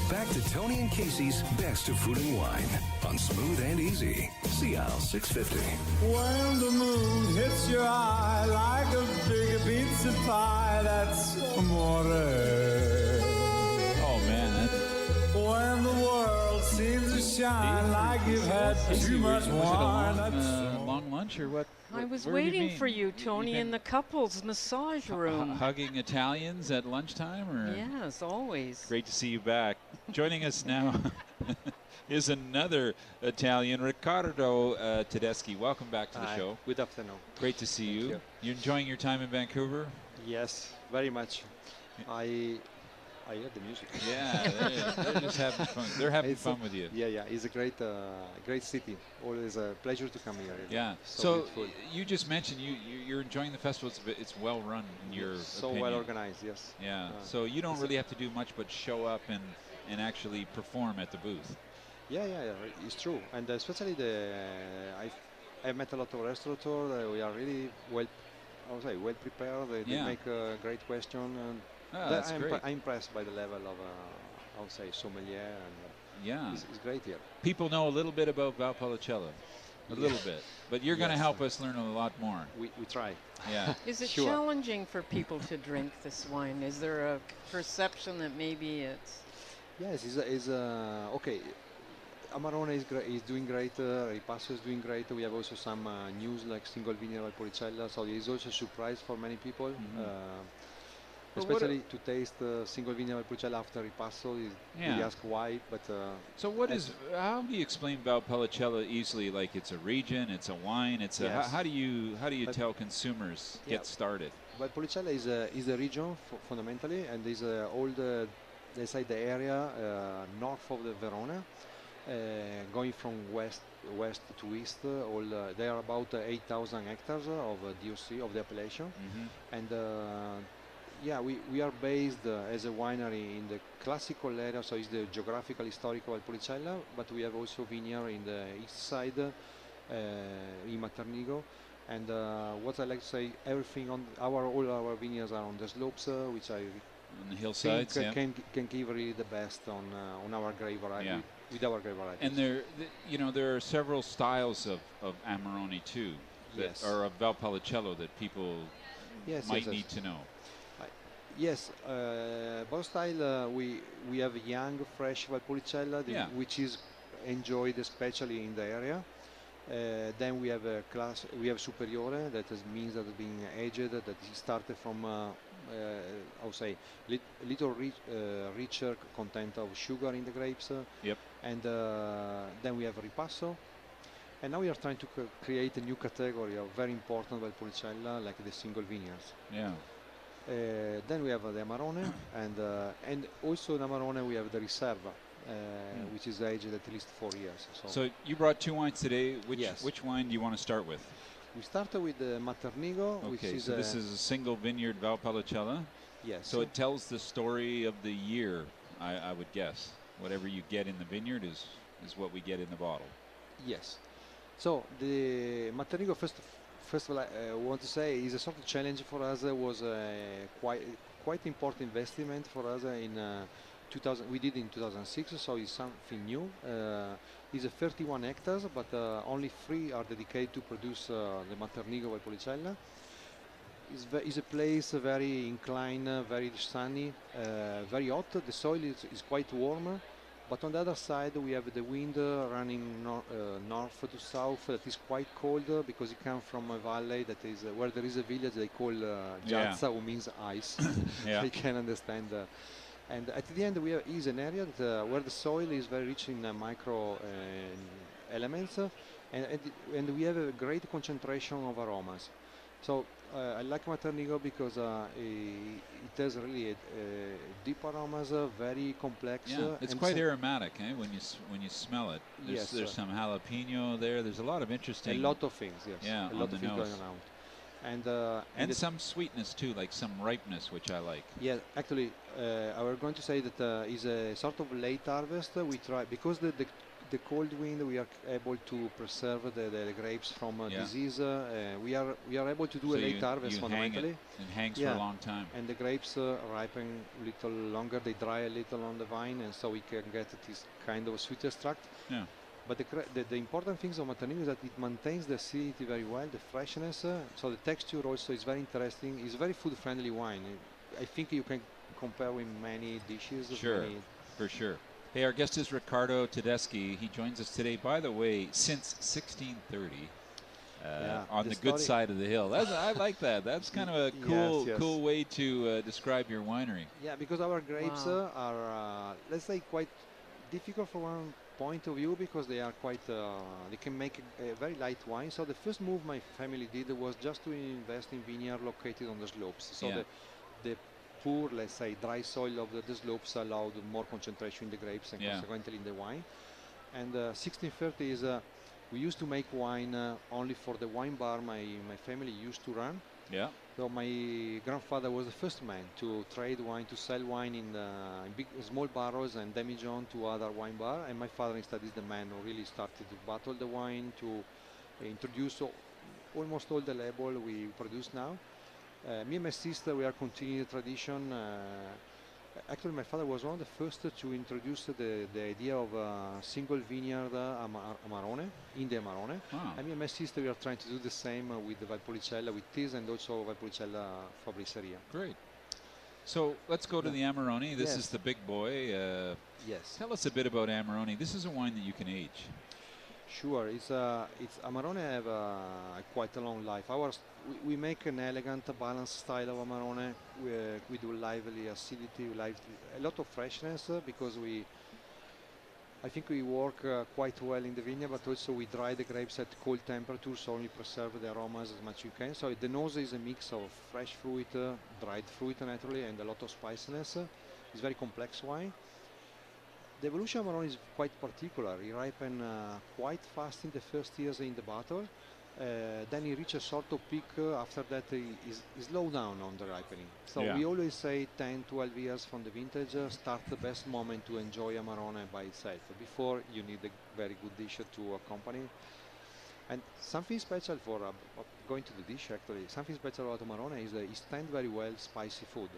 Back to Tony and Casey's Best of Food and Wine on Smooth and Easy. CL 650. When the moon hits your eye like a big pizza pie, that's amore. Oh, man. When the world seems to shine like you've had too much wine, that's long lunch or what? I was where have waiting been? for you, Tony, You've in the couple's massage room. hugging Italians at lunchtime? Or? Yes, always. Great to see you back. Joining us now is another Italian, Riccardo Tedeschi. Welcome back to the Hi. show. Good afternoon. Great to see you. you. You enjoying your time in Vancouver? Yes, very much. I heard the music. Yeah, they're just having fun. They're having fun with you. Yeah, it's a great city. Always a pleasure to come here. Yeah. So So you just mentioned you're enjoying the festival. It's well run in your so opinion. well organized. Yes. Yeah. So you don't really have to do much but show up and actually perform at the booth. Yeah. It's true. And especially I met a lot of restaurateurs. We are really well prepared. They make a great question. And That's great. I'm impressed by the level of, I would say, sommelier, and Yeah. it's great here. People know a little bit about Valpolicella, a little bit, but you're going to Yes. help us learn a lot more. We try. Yeah. Is it Sure. challenging for people to drink this wine? Is there a perception that maybe it's... Yes, it's okay. Amarone is doing great. Ripasso is doing great. We have also some news like single vineyard Valpolicella, so it's also a surprise for many people. But what Especially to taste single vineyard Valpolicella after Ripasso. They ask why, but So how do you explain Valpolicella easily? Like it's a region, it's a wine, it's a, Yes. how do you tell consumers get started? Valpolicella is a region fundamentally, and is all they say the area north of the Verona, going from west to east. They are about 8,000 hectares of DOC of the appellation, and we are based as a winery in the classical area, so it's the geographical historical Valpolicella, but we have also vineyard in the east side, in Maternigo. And what I like to say, everything on all our vineyards are on the slopes, which I On the hillsides, think can give really the best on our grape variety, with our grape varieties. And there are several styles of Amarone too, that are of Valpolicella that people might need to know. Yes, both style we have young, fresh Valpolicella, which is enjoyed especially in the area. Then we have we have Superiore, that means that it's being aged, that is started from I would say little richer content of sugar in the grapes. And then we have Ripasso. And now we are trying to create a new category of very important Valpolicella, like the single vineyards. Yeah. Then we have the Amarone, and also in Amarone we have the Riserva, which is aged at least 4 years. So you brought 2 wines today. Yes. Which wine do you want to start with? We started with the Maternigo, which is so this is a single vineyard Valpolicella. Yes. So it tells the story of the year, I would guess. Whatever you get in the vineyard is what we get in the bottle. Yes. So the Maternigo, first of all, I want to say is a sort of challenge for us. Was quite important investment for us in 2000. We did in 2006, so it's something new. It's 31 hectares, but only 3 are dedicated to produce the Maternigo Valpolicella. It's a place very inclined, very sunny, very hot. The soil is quite warm. But on the other side, we have the wind running north to south. That is quite cold because it comes from a valley that is where there is a village they call Giazza, who means ice. I can understand. And at the end, is an area that, where the soil is very rich in micro elements, and we have a great concentration of aromas. So I like Maternigo because it has really deep aromas, very complex. Yeah, it's quite aromatic, when you smell it. There's some jalapeno there. There's a lot of interesting. A lot of things, yes. Yeah, a lot of things going around. And some sweetness too, like some ripeness, which I like. Yeah, actually, I was going to say that is a sort of late harvest. We try because the cold wind, we are able to preserve the grapes from disease. We are able to do so a late harvest fundamentally. It hangs for a long time. And the grapes ripen a little longer. They dry a little on the vine, and so we can get this kind of sweet extract. Yeah. But the important things of Mattarino is that it maintains the acidity very well, the freshness. So the texture also is very interesting. It's very food-friendly wine. I think you can compare with many dishes. Sure, for sure. Hey, our guest is Riccardo Tedeschi. He joins us today, by the way, since 1630. On the good side of the hill. I like that. That's kind of a cool way to describe your winery. Yeah, because our grapes are, let's say, quite difficult from one point of view, because they are quite, they can make a very light wine. So the first move my family did was just to invest in vineyard located on the slopes. So the poor, let's say, dry soil of the slopes allowed more concentration in the grapes and consequently in the wine. And 1630 is, we used to make wine only for the wine bar my family used to run. Yeah. So my grandfather was the first man to trade wine, to sell wine in big, small barrels and demijohn to other wine bar. And my father instead is the man who really started to bottle the wine, to introduce almost all the label we produce now. Me and my sister, we are continuing the tradition. Actually, my father was one of the first to introduce the idea of a single vineyard Amarone, in the Amarone. Wow. And me and my sister, we are trying to do the same with the Valpolicella, with this, and also Valpolicella Fabbriceria. Great. So let's go to the Amarone. This is the big boy. Yes. Tell us a bit about Amarone. This is a wine that you can age. Sure, it's Amarone have quite a long life. We make an elegant, balanced style of Amarone. We do lively acidity, a lot of freshness, because I think we work quite well in the vineyard, but also we dry the grapes at cold temperatures, so only preserve the aromas as much as you can. So the nose is a mix of fresh fruit, dried fruit naturally, and a lot of spiciness. It's very complex wine. The evolution of Amarone is quite particular. He ripens quite fast in the first years in the bottle. Then he reaches a sort of peak. After that, he slow down on the ripening. So we always say 10-12 years from the vintage start the best moment to enjoy Amarone by itself. Before, you need a very good dish to accompany. And something special for going to the dish, actually, something special about Amarone is that it stands very well spicy food.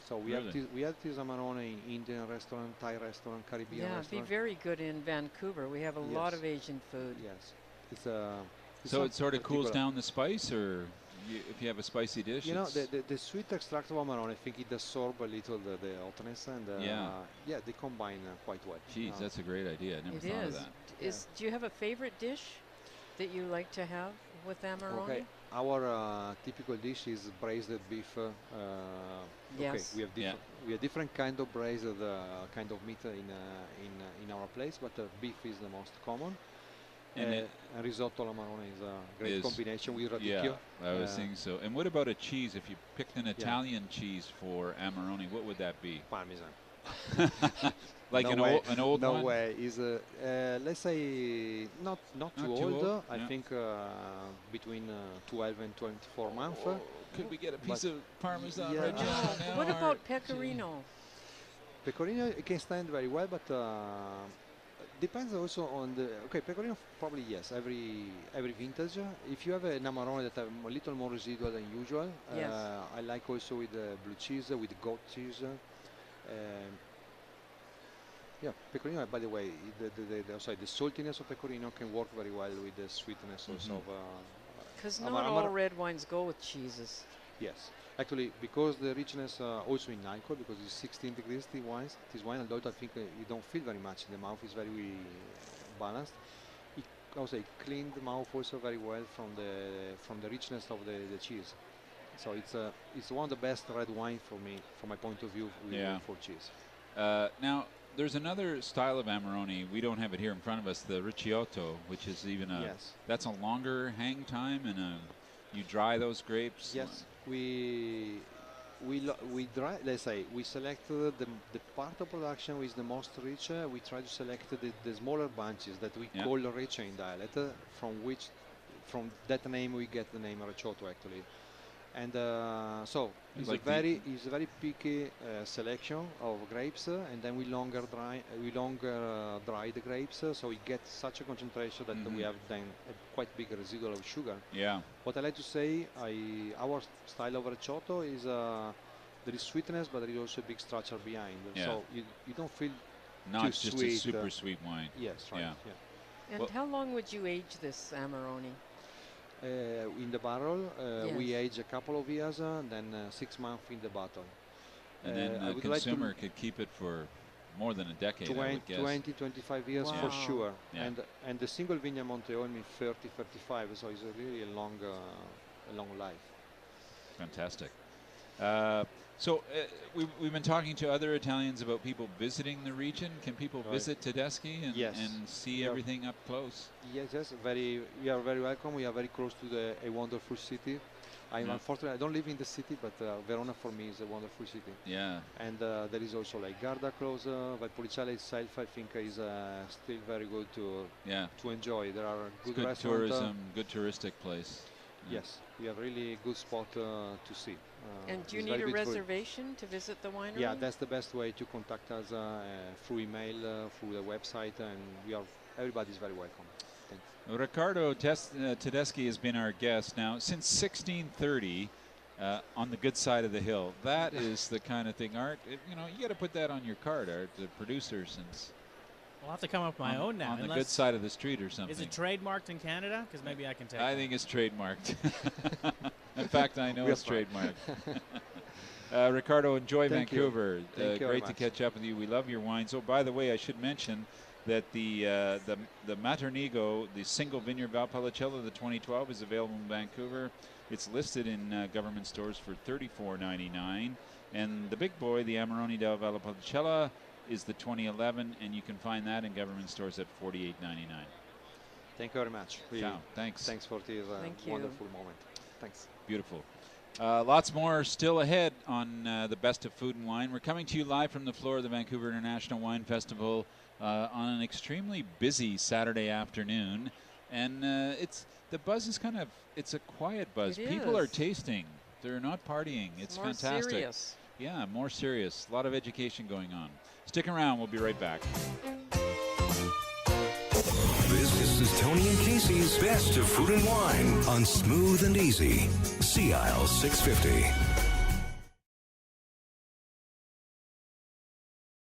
So we have this Amarone in Indian restaurant, Thai restaurant, Caribbean restaurant. Yeah, it'd be very good in Vancouver. We have a lot of Asian food. Yes, so it sort of cools down the spice, or if you have a spicy dish. You know, the sweet extract of Amarone, I think it absorbs a little the hotness, and they combine quite well. Jeez, that's a great idea. I never thought of that. Do you have a favorite dish that you like to have with Amarone? Okay, our typical dish is braised beef. Yes. Okay, we have different kind of braised kind of meat in our place, but beef is the most common. And risotto alla Amarone is a great combination with radicchio. Yeah, I was thinking so. And what about a cheese? If you picked an Italian cheese for Amarone, what would that be? Parmesan. Like an old one? No way. Is let's say not too old. I think between 12 and 24 months. Could we get a piece of Parmesan yeah. Reggiano? What about Pecorino? Pecorino it can stand very well, but depends also on the. Okay, Pecorino probably yes. Every vintage. If you have an Amarone that have a little more residual than usual, I like also with blue cheese, with goat cheese. Yeah, Pecorino. By the way, the saltiness of Pecorino can work very well with the sweetness also of. Because not all red wines go with cheeses. Yes, actually, because the richness also in alcohol, because it's 16 degrees this wine, although I think you don't feel very much in the mouth, it's very balanced. It also cleaned the mouth also very well from the richness of the cheese. So it's one of the best red wine for me, from my point of view, for cheese. Now, there's another style of Amarone. We don't have it here in front of us, the Ricciotto, which is even that's a longer hang time, and you dry those grapes. Yes, we dry. Let's say we select the part of production which is the most rich. We try to select the smaller bunches that we call richer in dialect, from that name we get the name Ricciotto actually. And so it's like it's a very picky selection of grapes, and then we longer dry the grapes, so we get such a concentration that we have then a quite big residual of sugar. Yeah. What I like to say, our style of recioto is there is sweetness, but there is also a big structure behind. Yeah. So you don't feel Not too just sweet, a super sweet wine. Yes, right. Yeah. Yeah. And Well- how long would you age this Amarone? In the barrel, we Yes. age a couple of years, then 6 months in the bottle. And then I the would like to consumer could keep it for more than a decade, I would guess. 20, 25 years for Wow. sure. Yeah. And the single vineyard Monteolmi 30, 35, so it's a really a long life. Fantastic. We've been talking to other Italians about people visiting the region. Can people Right. visit Tedeschi Yes. and see Yeah. everything up close? Yes, we are very welcome. We are very close to a wonderful city. Unfortunately, I don't live in the city, but Verona for me is a wonderful city. Yeah. And there is also like Garda close. Valpolicella itself, I think, is still very good to enjoy. There are It's good good restaurants. tourism, good touristic place. Yes, we have really good spot to see. And do you it's need very a beautiful. reservation to visit the winery? Yeah, that's the best way to contact us through email, through the website, and everybody's very welcome. Thanks. Riccardo Tedeschi has been our guest now since 1630 on the good side of the hill. That is the kind of thing, Art. You got to put that on your card, Art, the producer, since I'll have to come up with my own now. on the good side of the street or something. Is it trademarked in Canada? Because maybe I can take I that. think it's trademarked. In fact, I know it's trademarked. Riccardo, enjoy Thank you. Vancouver. Thank you very Great to much. catch up with you. We love your wines. Oh, by the way, I should mention that the Maternigo, the single vineyard Valpolicella, the 2012, is available in Vancouver. It's listed in government stores for $34.99, and the big boy, the Amarone del Valpolicella, is the 2011, and you can find that in government stores at $48.99. Thank you very much. Ciao. Thanks. Thanks for this Thank you. wonderful moment. Thanks. Beautiful. Lots more still ahead on the Best of Food and Wine. We're coming to you live from the floor of the Vancouver International Wine Festival on an extremely busy Saturday afternoon. And the buzz is it's a quiet buzz. It People are is. tasting. They're not partying. It's more fantastic. serious. Yeah, more serious. A lot of education going on. Stick around. We'll be right back. This is Tony and Casey's Best of Food and Wine on Smooth and Easy. Sea Isle 650.